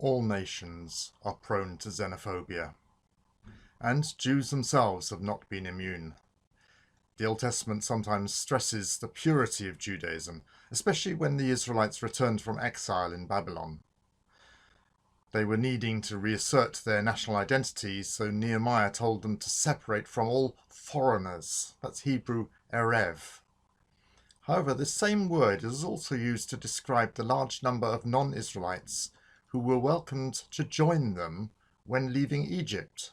All nations are prone to xenophobia, and Jews themselves have not been immune. The Old Testament sometimes stresses the purity of Judaism, especially when the Israelites returned from exile in Babylon. They were needing to reassert their national identity, so Nehemiah told them to separate from all foreigners. That's Hebrew erev. However, this same word is also used to describe the large number of non-Israelites who were welcomed to join them when leaving Egypt.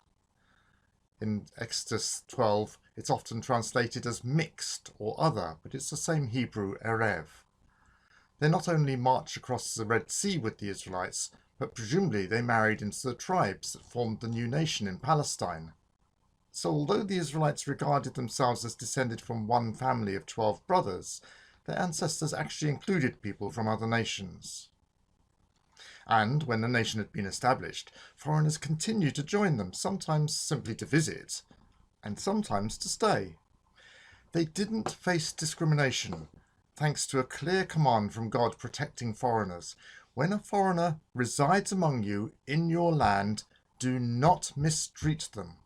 In Exodus 12, it's often translated as mixed or other, but it's the same Hebrew erev. They not only marched across the Red Sea with the Israelites, but presumably they married into the tribes that formed the new nation in Palestine. So although the Israelites regarded themselves as descended from one family of 12 brothers, their ancestors actually included people from other nations. And when the nation had been established, foreigners continued to join them, sometimes simply to visit, and sometimes to stay. They didn't face discrimination, thanks to a clear command from God protecting foreigners. When a foreigner resides among you in your land, do not mistreat them.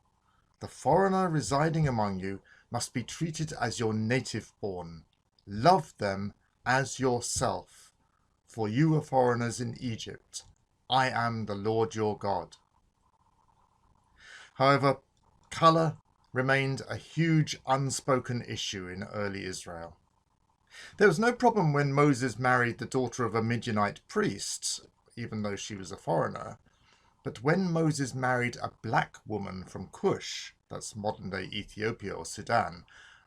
The foreigner residing among you must be treated as your native born. Love them as yourself, for you are foreigners in Egypt. I am the Lord your God. However, colour remained a huge unspoken issue in early Israel. There was no problem when Moses married the daughter of a Midianite priest, even though she was a foreigner. But when Moses married a black woman from Cush, that's modern-day Ethiopia or Sudan,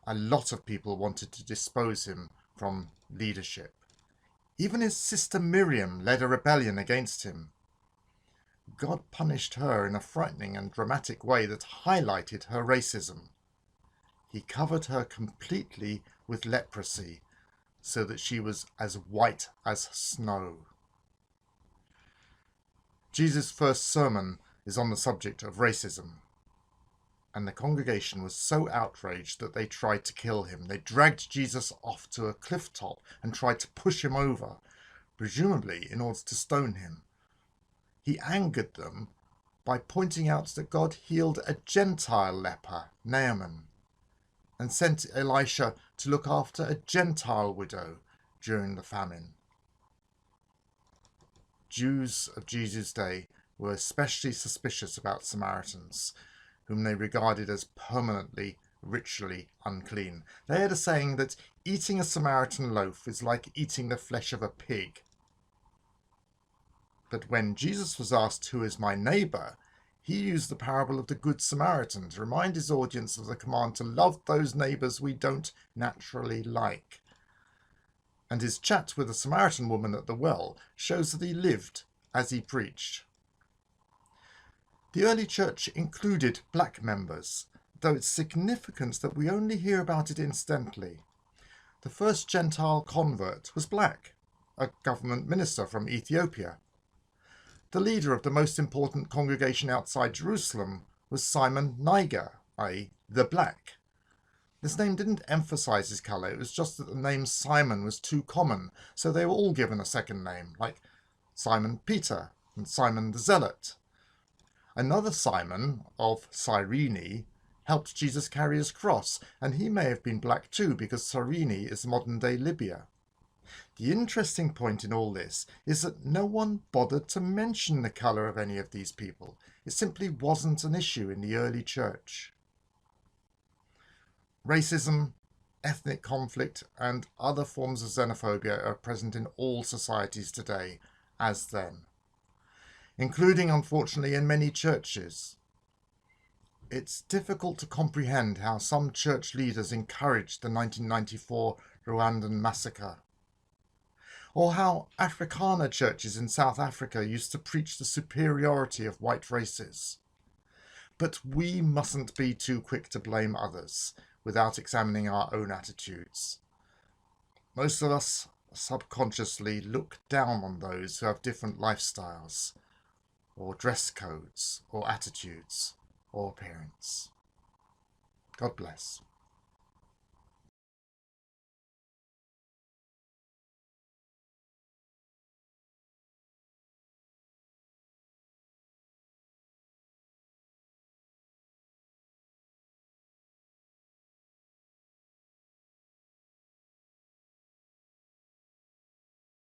a lot of people wanted to dispose him from leadership. Even his sister Miriam led a rebellion against him. God punished her in a frightening and dramatic way that highlighted her racism. He covered her completely with leprosy, so that she was as white as snow. Jesus' first sermon is on the subject of racism, and the congregation was so outraged that they tried to kill him. They dragged Jesus off to a cliff top and tried to push him over, presumably in order to stone him. He angered them by pointing out that God healed a Gentile leper, Naaman, and sent Elisha to look after a Gentile widow during the famine. Jews of Jesus' day were especially suspicious about Samaritans, whom they regarded as permanently ritually unclean. They had a saying that eating a Samaritan loaf is like eating the flesh of a pig. But when Jesus was asked, "Who is my neighbour?" he used the parable of the Good Samaritan to remind his audience of the command to love those neighbours we don't naturally like. And his chat with the Samaritan woman at the well shows that he lived as he preached. The early church included black members, though it's significant that we only hear about it incidentally. The first Gentile convert was black, a government minister from Ethiopia. The leader of the most important congregation outside Jerusalem was Simon Niger, i.e. the Black. This name didn't emphasize his colour, it was just that the name Simon was too common, so they were all given a second name, like Simon Peter and Simon the Zealot. Another Simon, of Cyrene, helped Jesus carry his cross, and he may have been black too, because Cyrene is modern-day Libya. The interesting point in all this is that no one bothered to mention the colour of any of these people. It simply wasn't an issue in the early church. Racism, ethnic conflict, and other forms of xenophobia are present in all societies today, as then, including, unfortunately, in many churches. It's difficult to comprehend how some church leaders encouraged the 1994 Rwandan massacre, or how Afrikaner churches in South Africa used to preach the superiority of white races. But we mustn't be too quick to blame others without examining our own attitudes. Most of us subconsciously look down on those who have different lifestyles, or dress codes, or attitudes, or appearance. God bless.